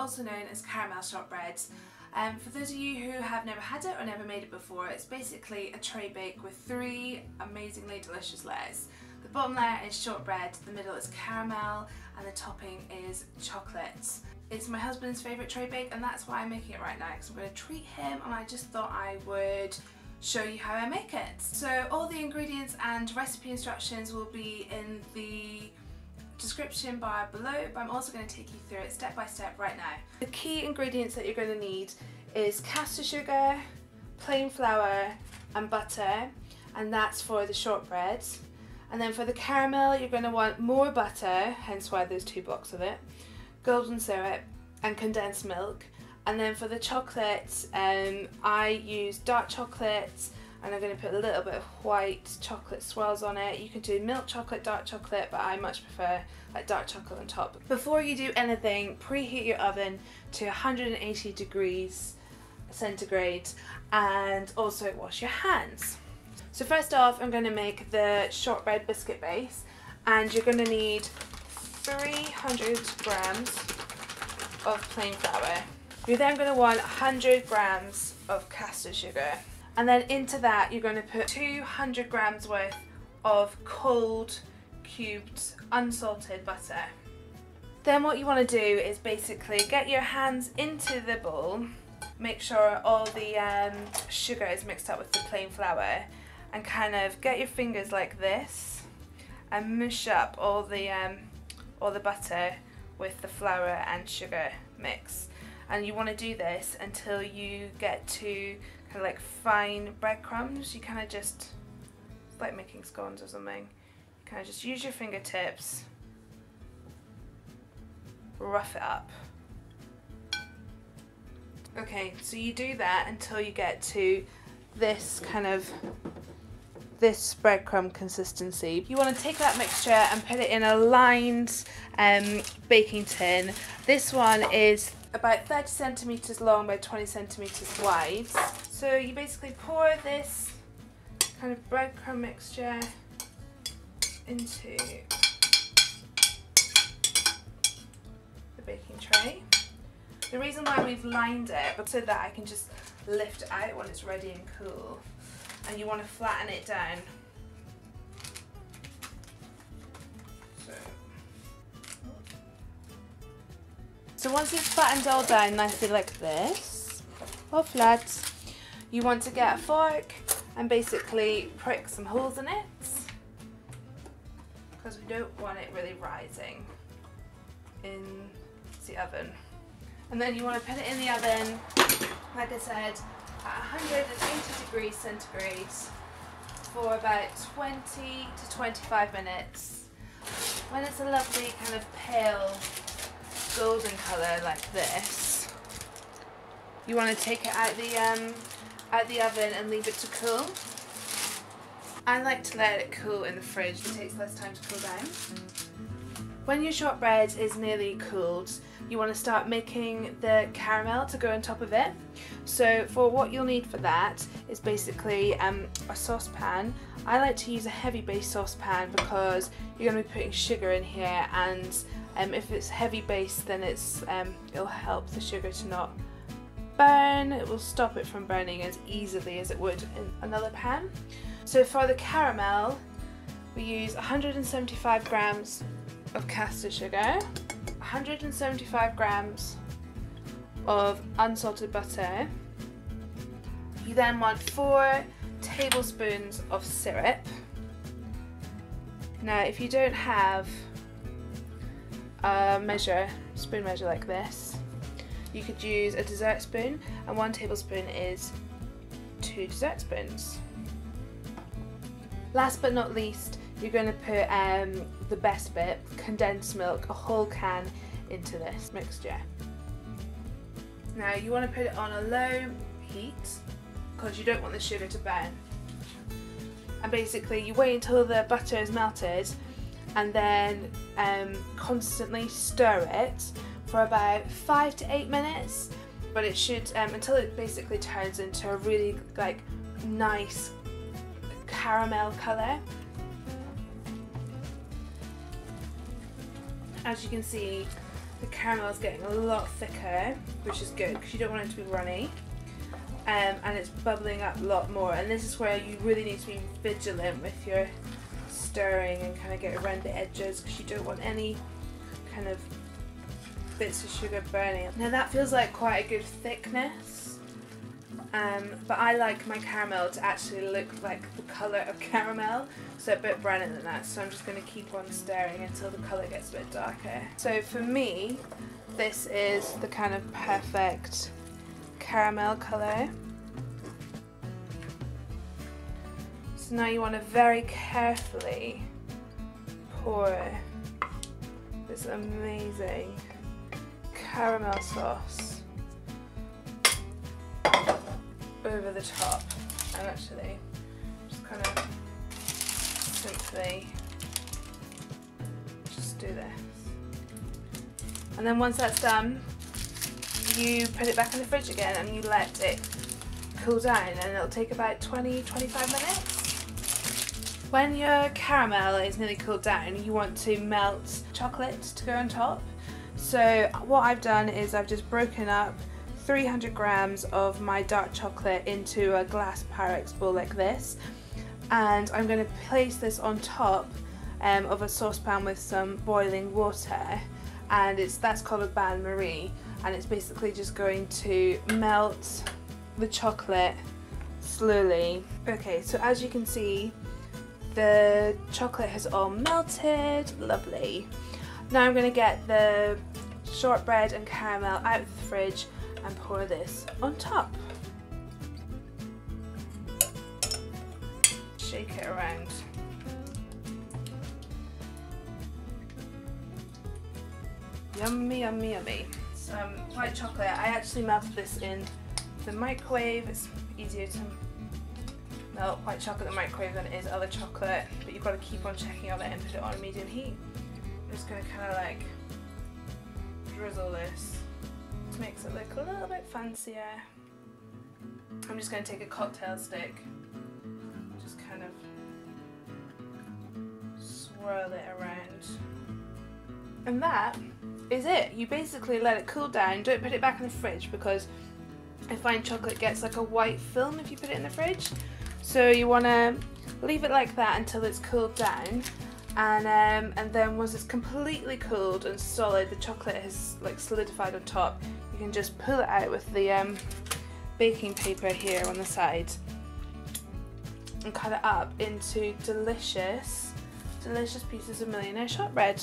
also known as caramel shortbread. For those of you who have never had it or never made it before, it's basically a tray bake with 3 amazingly delicious layers. The bottom layer is shortbread, the middle is caramel, and the topping is chocolate. It's my husband's favourite tray bake, and that's why I'm making it right now, because I'm going to treat him, and I just thought I would show you how I make it. So all the ingredients and recipe instructions will be in the description bar below, but I'm also going to take you through it step by step right now. The key ingredients that you're going to need is caster sugar, plain flour and butter, and that's for the shortbread. And then for the caramel you're going to want more butter, hence why there's 2 blocks of it, golden syrup and condensed milk. And then for the chocolate, I use dark chocolate, and I'm going to put a little bit of white chocolate swirls on it. You can do milk chocolate, dark chocolate, but I much prefer like dark chocolate on top. Before you do anything, preheat your oven to 180 degrees centigrade and also wash your hands. So first off, I'm going to make the shortbread biscuit base, and you're going to need 300 grams of plain flour. You're then going to want 100 grams of caster sugar. And then into that you're going to put 200 grams worth of cold cubed unsalted butter. Then what you want to do is basically get your hands into the bowl, make sure all the sugar is mixed up with the plain flour, and kind of get your fingers like this and mush up all the butter with the flour and sugar mix. And you want to do this until you get to kind of like fine breadcrumbs. You kind of just, it's like making scones or something. You kind of just use your fingertips, rough it up. Okay, so you do that until you get to this kind of, this breadcrumb consistency. You want to take that mixture and put it in a lined baking tin. This one is about 30 centimeters long by 20 centimeters wide. So you basically pour this kind of breadcrumb mixture into the baking tray. The reason why we've lined it is so that I can just lift it out when it's ready and cool. And you want to flatten it down. So once it's flattened all down nicely like this, or flat, you want to get a fork and basically prick some holes in it, because we don't want it really rising in the oven. And then you want to put it in the oven, like I said, at 180 degrees centigrade for about 20 to 25 minutes. When it's a lovely kind of pale golden colour like this, you want to take it out the oven and leave it to cool. I like to let it cool in the fridge, it takes less time to cool down. When your shortbread is nearly cooled, you want to start making the caramel to go on top of it. So for what you'll need for that is basically a saucepan. I like to use a heavy base saucepan because you're going to be putting sugar in here, and if it's heavy base, then it'll help the sugar to not burn. It will stop it from burning as easily as it would in another pan. So for the caramel, we use 175 grams of caster sugar, 175 grams of unsalted butter. You then want 4 tablespoons of syrup. Now if you don't have a spoon measure like this, you could use a dessert spoon, and 1 tablespoon is 2 dessert spoons. Last but not least, you're going to put the best bit, condensed milk, a whole can, into this mixture. Now you want to put it on a low heat because you don't want the sugar to burn. And basically you wait until the butter is melted, and then constantly stir it for about 5 to 8 minutes, but it should until it basically turns into a really like nice caramel colour. As you can see, the caramel is getting a lot thicker, which is good because you don't want it to be runny. And it's bubbling up a lot more, and this is where you really need to be vigilant with your stirring and kind of get around the edges because you don't want any kind of bits of sugar burning. Now that feels like quite a good thickness, but I like my caramel to actually look like the colour of caramel, so a bit browner than that, so I'm just going to keep on stirring until the colour gets a bit darker. So for me, this is the kind of perfect caramel colour. So now you want to very carefully pour this amazing caramel sauce over the top, and actually just kind of simply just do this. And then once that's done, you put it back in the fridge again and you let it cool down, and it'll take about 20-25 minutes. When your caramel is nearly cooled down, you want to melt chocolate to go on top. So what I've done is I've just broken up 300 grams of my dark chocolate into a glass Pyrex bowl like this, and I'm going to place this on top of a saucepan with some boiling water, and that's called a bain-marie, and it's basically just going to melt the chocolate slowly. Okay, so as you can see, the chocolate has all melted, lovely. Now I'm going to get the shortbread and caramel out of the fridge and pour this on top. Shake it around. Yummy, yummy, yummy. Some white chocolate. I actually melted this in the microwave. It's easier to melt white chocolate in the microwave than it is other chocolate, but you've got to keep on checking on it and put it on medium heat. I'm just going to kind of like drizzle this. This makes it look a little bit fancier. I'm just going to take a cocktail stick, just kind of swirl it around. And that is it. You basically let it cool down. Don't put it back in the fridge because I find chocolate gets like a white film if you put it in the fridge. So you want to leave it like that until it's cooled down, and then once it's completely cooled and solid, the chocolate has like solidified on top, you can just pull it out with the baking paper here on the side and cut it up into delicious pieces of Millionaire shortbread.